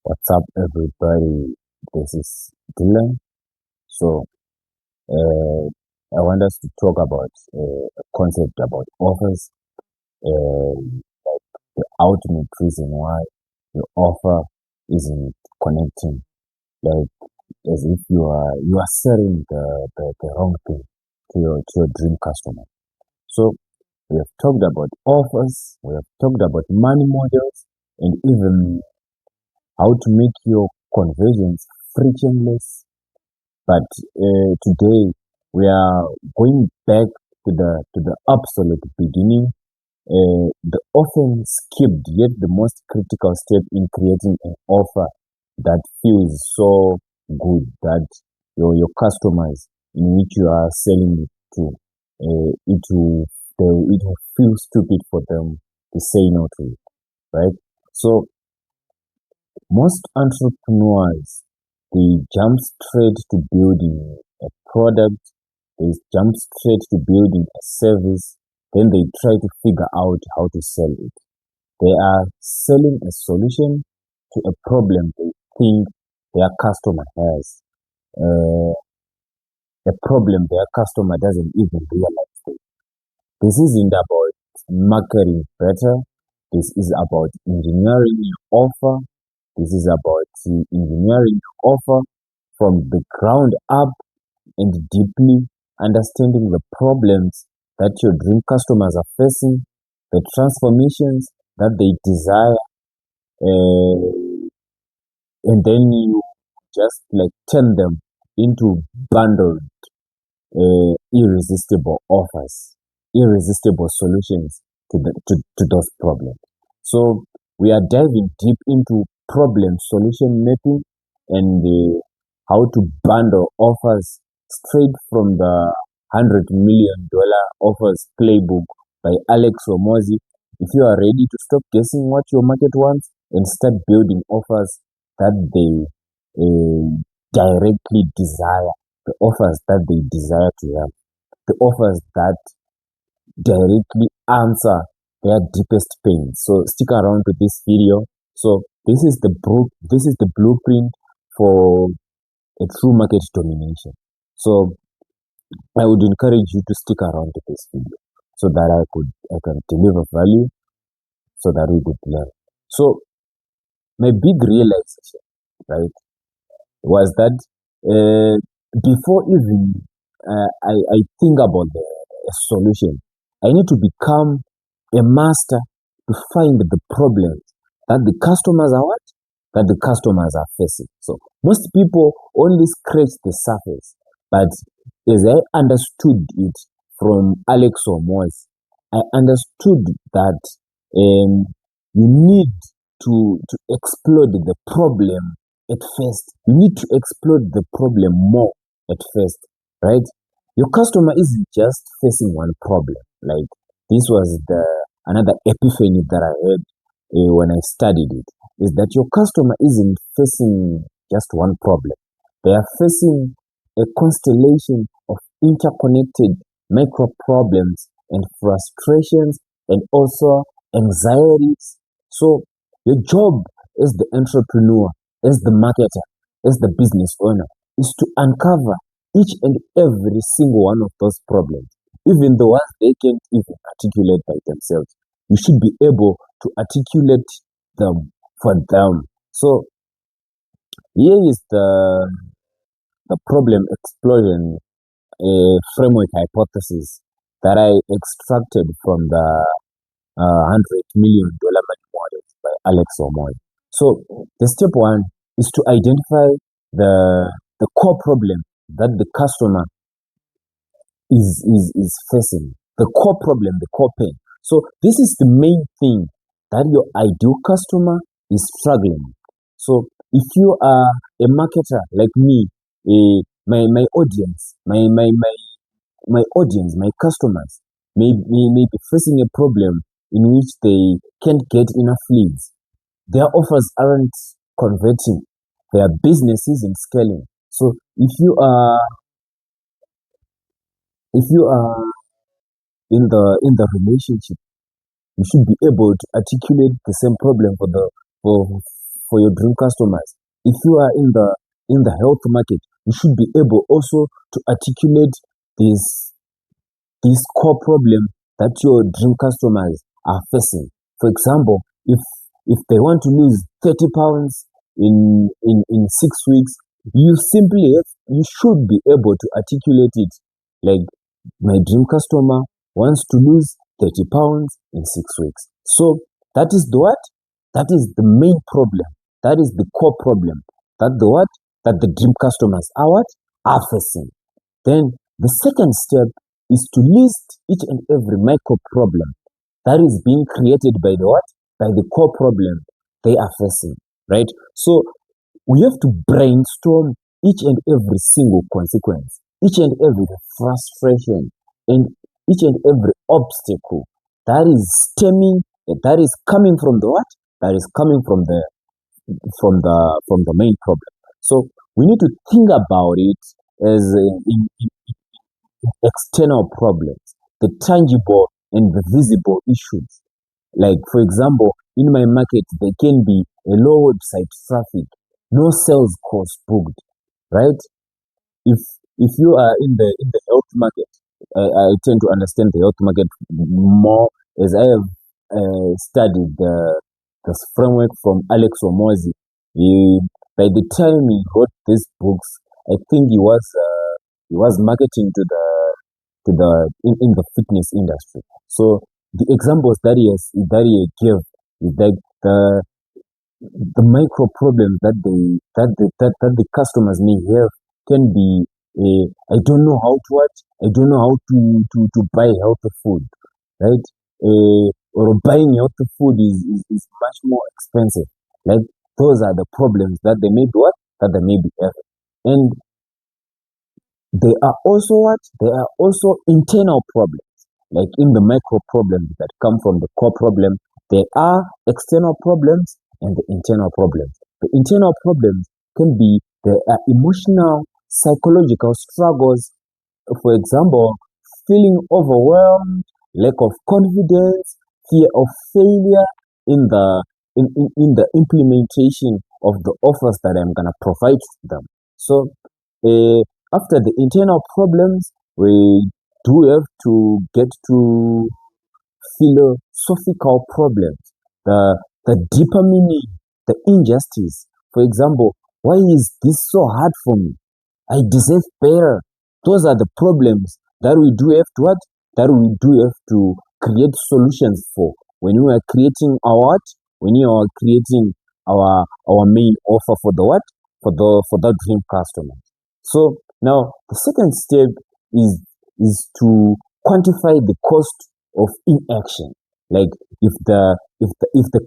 What's up, everybody? This is Dylan. So, uh, I want us to talk about a concept about offers, like the ultimate reason why your offer isn't connecting. Like as if you are selling the wrong thing to your dream customer. So we have talked about offers, we have talked about money models, and even how to make your conversions frictionless. But today we are going back to the absolute beginning, the often skipped yet the most critical step in creating an offer that feels so good that your customers in which you are selling it to, it will feel stupid for them to say no to it, right? So most entrepreneurs, they jump straight to building a product, they jump straight to building a service, then they try to figure out how to sell it. They are selling a solution to a problem they think their customer has, uh, a problem their customer doesn't even realize. This isn't about marketing better, this is about engineering your offer. This is about engineering your offer from the ground up and deeply understanding the problems that your dream customers are facing, the transformations that they desire, uh, and then you just like turn them into bundled, irresistible offers, irresistible solutions to those problems. So we are diving deep into problem solution mapping and how to bundle offers straight from the $100 million offers playbook by Alex Romosi. If you are ready to stop guessing what your market wants and start building offers that they directly desire, the offers that they desire to have, the offers that directly answer their deepest pain. So stick around to this video. So this is the blueprint for a true market domination. So I would encourage you to stick around to this video so that I can deliver value so that we could learn. So my big realization, right, was that uh, before even I think about the solution, I need to become a master to find the problems that the customers are what? That the customers are facing. So most people only scratch the surface, but as I understood it from Alex Omoz, I understood that you need to explode the problem at first. You need to explode the problem more at first, right? Your customer isn't just facing one problem. Like this was the another epiphany that I had when I studied it. Is that your customer isn't facing just one problem. They are facing a constellation of interconnected micro problems and frustrations and also anxieties. So your job as the entrepreneur, as the marketer, as the business owner is to uncover each and every single one of those problems, even the ones they can't even articulate by themselves. You should be able to articulate them for them. So here is the problem explosion framework hypothesis that I extracted from the $100 million money models by Alex Omoy. So the step one is to identify the core problem that the customer is facing. The core problem, the core pain. So this is the main thing that your ideal customer is struggling. So if you are a marketer like me, my audience, my audience, my customers may be facing a problem in which they can't get enough leads. Their offers aren't converting. Their business isn't scaling. So if you are in the relationship, you should be able to articulate the same problem for for your dream customers. If you are in the health market, you should be able also to articulate this this core problem that your dream customers are facing. For example, if they want to lose 30 pounds in 6 weeks, you should be able to articulate it like, my dream customer wants to lose 30 pounds in 6 weeks. So that is the what? That is the main problem. That is the core problem. That the what? That the dream customers are what? Are facing. Then the second step is to list each and every micro problem that is being created by the what? By the core problem they are facing, right? So we have to brainstorm each and every single consequence, each and every frustration, and each and every obstacle that is that is coming from the what? That is coming from the main problem. So we need to think about it as in external problems, the tangible and the visible issues. Like, for example, in my market, there can be a low website traffic, no sales calls booked, right? If if you are in the health market, I tend to understand the health market more as I have studied this framework from Alex Omozi. He, by the time he wrote these books, I think he was marketing to in the fitness industry. So the examples that he gave is like the micro problems that the customers may have can be I don't know how to what, I don't know how to buy healthy food, right? Or buying healthy food is much more expensive. Like, those are the problems that they may be what, that they may be having. And they are also what? They are also internal problems. Like in the micro problems that come from the core problem, there are external problems and the internal problems. The internal problems can be the emotional, psychological struggles. For example, feeling overwhelmed, lack of confidence, fear of failure in in the implementation of the offers that I'm gonna provide to them. So uh, after the internal problems, we do have to get to philosophical problems, the deeper meaning, the injustice. For example, why is this so hard for me? I deserve better. Those are the problems that we do have to what? That we do have to create solutions for. When we are creating our what? When you are creating our main offer for the what? For the dream customer. So now the second step is to quantify the cost of inaction. Like, if the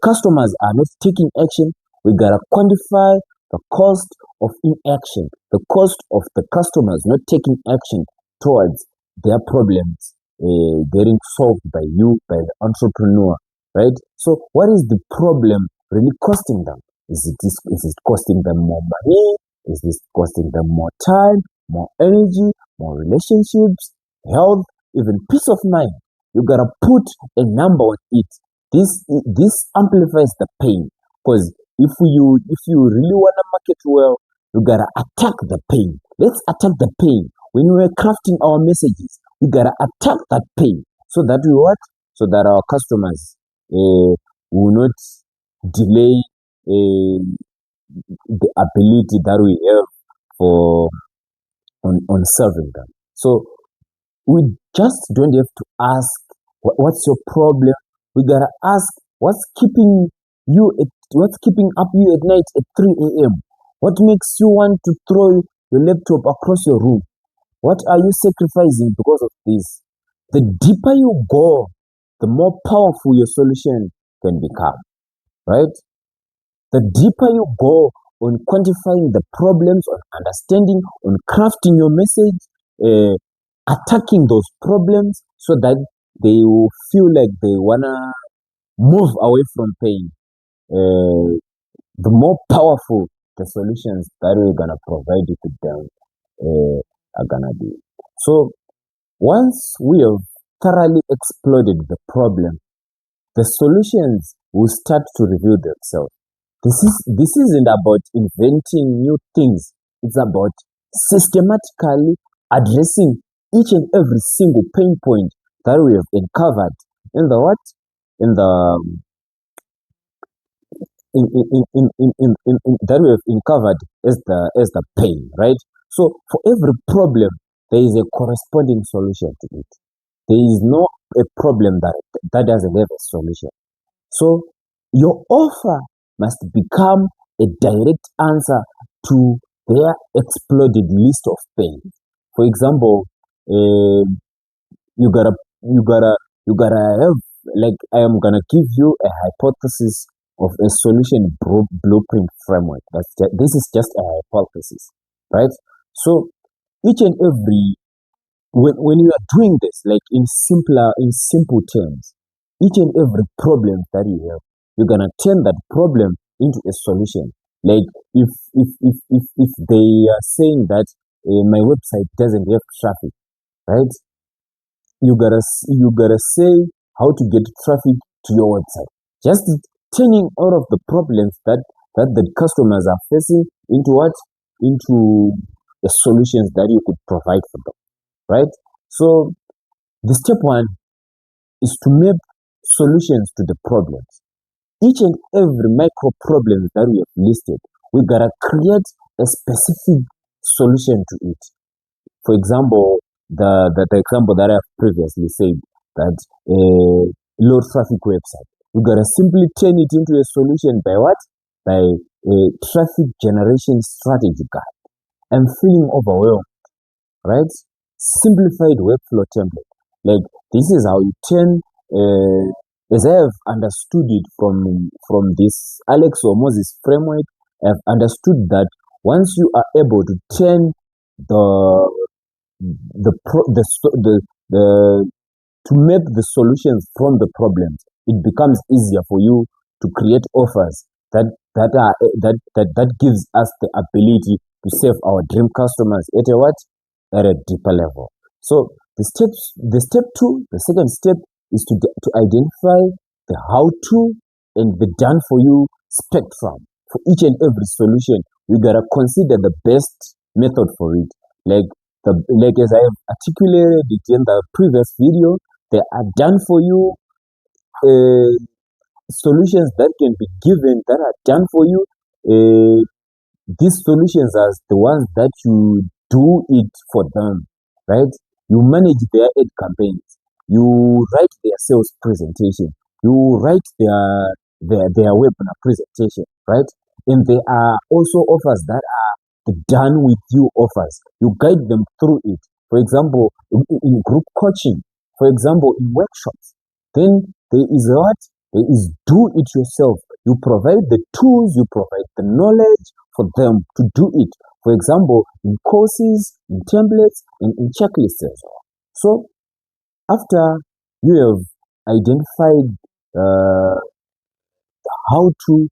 customers are not taking action, we gotta quantify the cost of inaction, the cost of the customers not taking action towards their problems getting solved by you, by the entrepreneur, right? So what is the problem really costing them? Is it costing them more money? Is this costing them more time, more energy, more relationships, health, even peace of mind? You gotta put a number on it. This amplifies the pain, because if you really wanna market well, you gotta attack the pain. Let's attack the pain. When we are crafting our messages, we gotta attack that pain so that we what? So that our customers will not delay the ability that we have for on serving them. So we just don't have to ask what's your problem. We gotta ask what's keeping up you at night at 3 a.m. What makes you want to throw your laptop across your room? What are you sacrificing because of this? The deeper you go, the more powerful your solution can become, right? The deeper you go on quantifying the problems, on understanding, on crafting your message, attacking those problems so that they will feel like they wanna move away from pain. The more powerful the solutions that we're gonna provide it to them are gonna be. So once we have thoroughly explored the problem, the solutions will start to reveal themselves. This isn't about inventing new things. It's about systematically addressing each and every single pain point that we have uncovered in the what? In the that we have uncovered as the pain, right? So for every problem, there is a corresponding solution to it. There is no a problem that doesn't have a solution. So your offer must become a direct answer to their exploded list of pain. For example, uh, you gotta you gotta you gotta have, like, I am gonna give you a hypothesis of a solution blueprint framework. This is just a hypothesis, right? So each and every when you are doing this, like in simple terms, each and every problem that you have, you're gonna turn that problem into a solution. Like if they are saying that my website doesn't have traffic, right? You gotta say how to get traffic to your website. Just turning all of the problems that the customers are facing into what? Into the solutions that you could provide for them, right? So the step one is to map solutions to the problems. Each and every micro problem that we have listed, we gotta create a specific solution to it. For example, the example that I've previously said, that a low traffic website, we gotta simply turn it into a solution by what? By a traffic generation strategy guide. I'm feeling overwhelmed, right? Simplified workflow template. Like, this is how you turn, as I have understood it from this Alex or Moses framework, I've understood that once you are able to turn the the pro, the to map the solutions from the problems, it becomes easier for you to create offers that gives us the ability to serve our dream customers at a what? At a deeper level. So the step two, the second step is to identify the how to and the done for you spectrum for each and every solution. We gotta consider the best method for it. Like as I have articulated it in the previous video, there are done for you uh, solutions that can be given that are done for you. Uh, these solutions are the ones that you do it for them, right? You manage their ad campaigns, you write their sales presentation, you write their webinar presentation, right? And there are also offers that are done with you offers. You guide them through it. For example, in group coaching, for example, in workshops, then there is what? There is do it yourself. You provide the tools, you provide the knowledge for them to do it. For example, in courses, in templates, and in checklists as well. So after you have identified uh, how to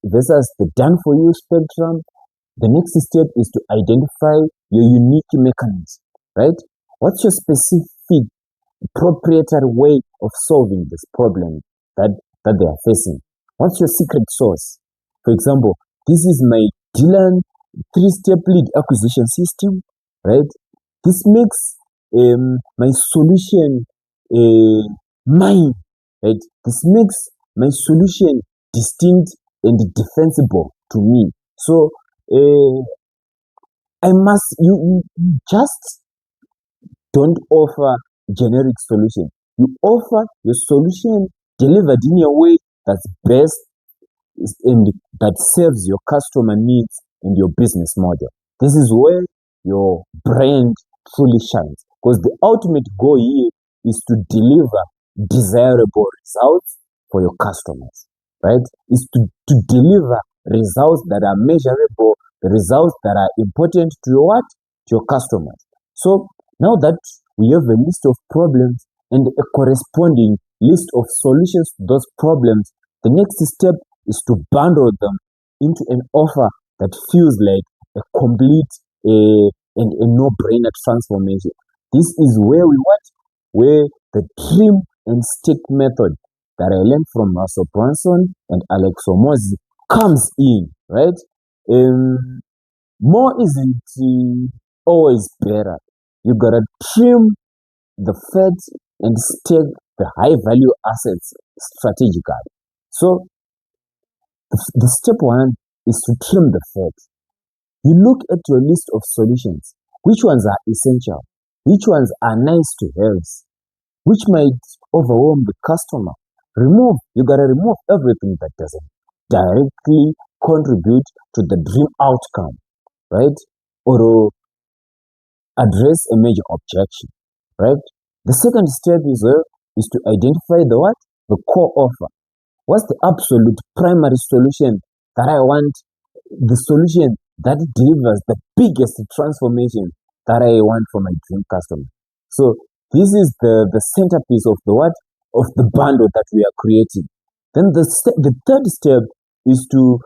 versus the done for you spectrum, the next step is to identify your unique mechanism, right? What's your specific proprietary way of solving this problem that they are facing? What's your secret sauce? For example, this is my Dylan three-step lead acquisition system, right? This makes my solution mine, right? This makes my solution distinct and defensible to me. So uh, I must you just don't offer generic solution. You offer your solution delivered in a way that's best and that serves your customer needs and your business model. This is where your brand truly shines. Because the ultimate goal here is to deliver desirable results for your customers, right? Is to deliver results that are measurable, the results that are important to your what? To your customers. So now that we have a list of problems and a corresponding list of solutions to those problems, the next step is to bundle them into an offer that feels like a complete and a no-brainer transformation. This is where we what? Where the trim and stick method that I learned from Russell Brunson and Alex Omozi comes in, right? Um, More isn't always better. You gotta trim the fat and stack the high value assets strategically. So the step one is to trim the fat. You look at your list of solutions. Which ones are essential? Which ones are nice to have? Which might overwhelm the customer? You gotta remove everything that doesn't directly contribute to the dream outcome, right? Or address a major objection, right? The second step is to identify the what? The core offer. What's the absolute primary solution that I want? The solution that delivers the biggest transformation that I want for my dream customer. So this is the centerpiece of the what? Of the bundle that we are creating. Then the third step is to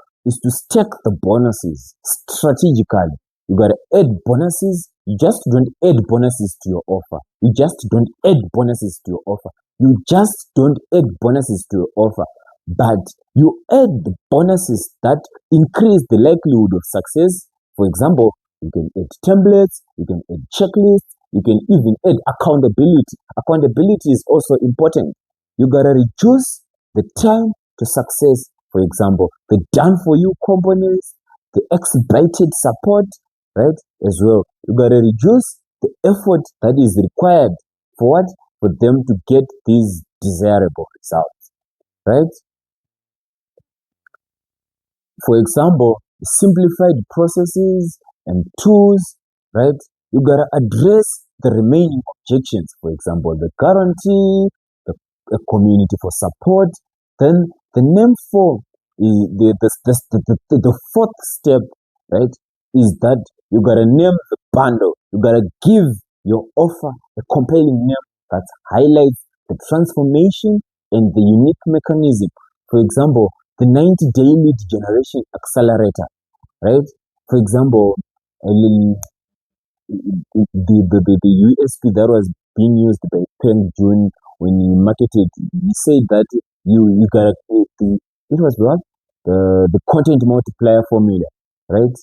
stack the bonuses strategically. You gotta add bonuses. You just don't add bonuses to your offer. You just don't add bonuses to your offer. You just don't add bonuses to your offer. But you add the bonuses that increase the likelihood of success. For example, you can add templates, you can add checklists, you can even add accountability. Accountability is also important. You gotta reduce the time to success. For example, the done for you components, the expedited support, right? As well, you gotta reduce the effort that is required for what? For them to get these desirable results, right? For example, simplified processes and tools, right? You gotta address the remaining objections. For example, the guarantee, the a community for support. Then the name for the fourth step, right, is that you gotta name the bundle. You gotta give your offer a compelling name that highlights the transformation and the unique mechanism. For example, the 90-day lead generation accelerator, right? For example, the USP that was being used by Pen June when he marketed, he said that you gotta create it was what? The content multiplier formula, right?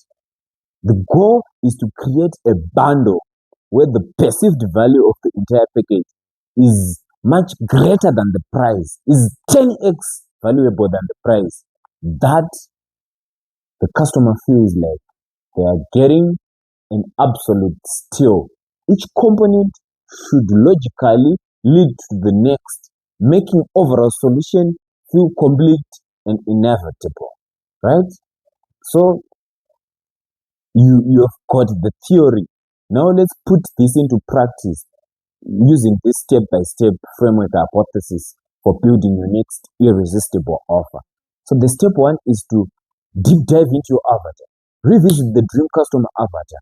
The goal is to create a bundle where the perceived value of the entire package is much greater than the price, is 10x valuable than the price. That the customer feels like they are getting an absolute steal. Each component should logically lead to the next, making overall solution feel complete and inevitable, right? So you have got the theory. Now let's put this into practice using this step-by-step framework hypothesis for building your next irresistible offer. So the step one is to deep dive into your avatar. Revisit the dream customer avatar.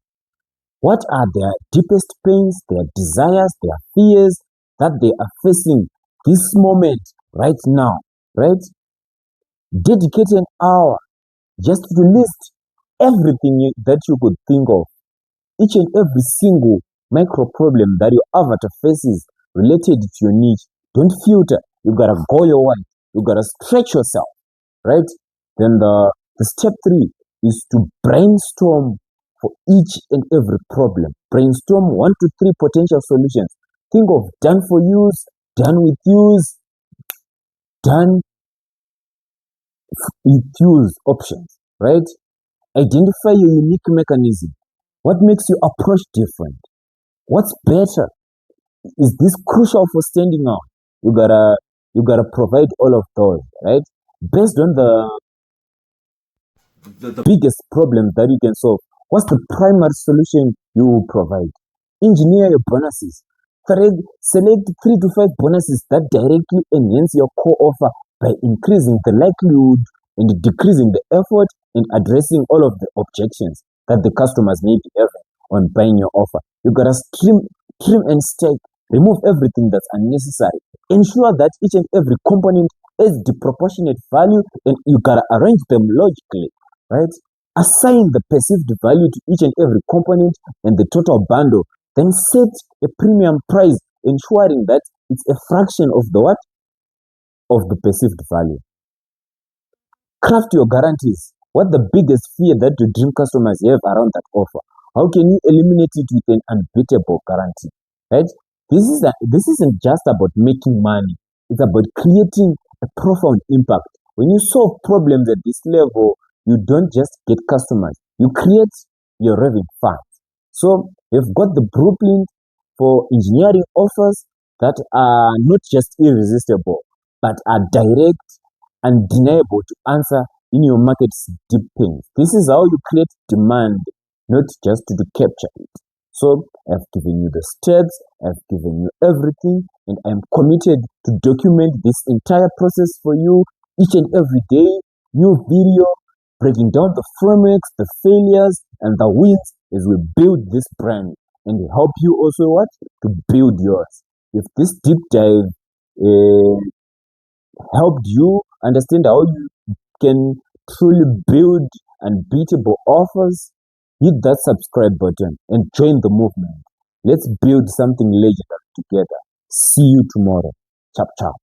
What are their deepest pains, their desires, their fears that they are facing this moment right now, right? Dedicate an hour just to list everything that you could think of, each and every single micro problem that your avatar faces related to your niche. Don't filter. You gotta go your way. You gotta stretch yourself, right? Then the step three is to brainstorm for each and every problem. Brainstorm 1 to 3 potential solutions. Think of done for use, done with use, done with use options, right? Identify your unique mechanism. What makes your approach different? What's better? Is this crucial for standing out? You gotta provide all of those, right? Based on the biggest problem that you can solve. What's the primary solution you will provide? Engineer your bonuses. Select 3 to 5 bonuses that directly enhance your core offer by increasing the likelihood and decreasing the effort in addressing all of the objections that the customers may be having on buying your offer. You gotta trim and stack, remove everything that's unnecessary. Ensure that each and every component has disproportionate value and you gotta arrange them logically, right? Assign the perceived value to each and every component and the total bundle. Then set a premium price, ensuring that it's a fraction of the what? Of the perceived value. Craft your guarantees. What the biggest fear that your dream customers have around that offer? How can you eliminate it with an unbeatable guarantee? Right? This isn't just about making money. It's about creating a profound impact. When you solve problems at this level, you don't just get customers. You create your revenue funds. So we've got the blueprint for engineering offers that are not just irresistible, but are direct undeniable to answer in your market's deep pains. This is how you create demand, not just to capture it. So I've given you the steps, I've given you everything, and I'm committed to document this entire process for you each and every day. New video breaking down the frameworks, the failures, and the wins as we build this brand and help you also what to build yours. If this deep dive helped you understand how you can truly build unbeatable offers, hit that subscribe button and join the movement. Let's build something legendary together. See you tomorrow. Chap chap.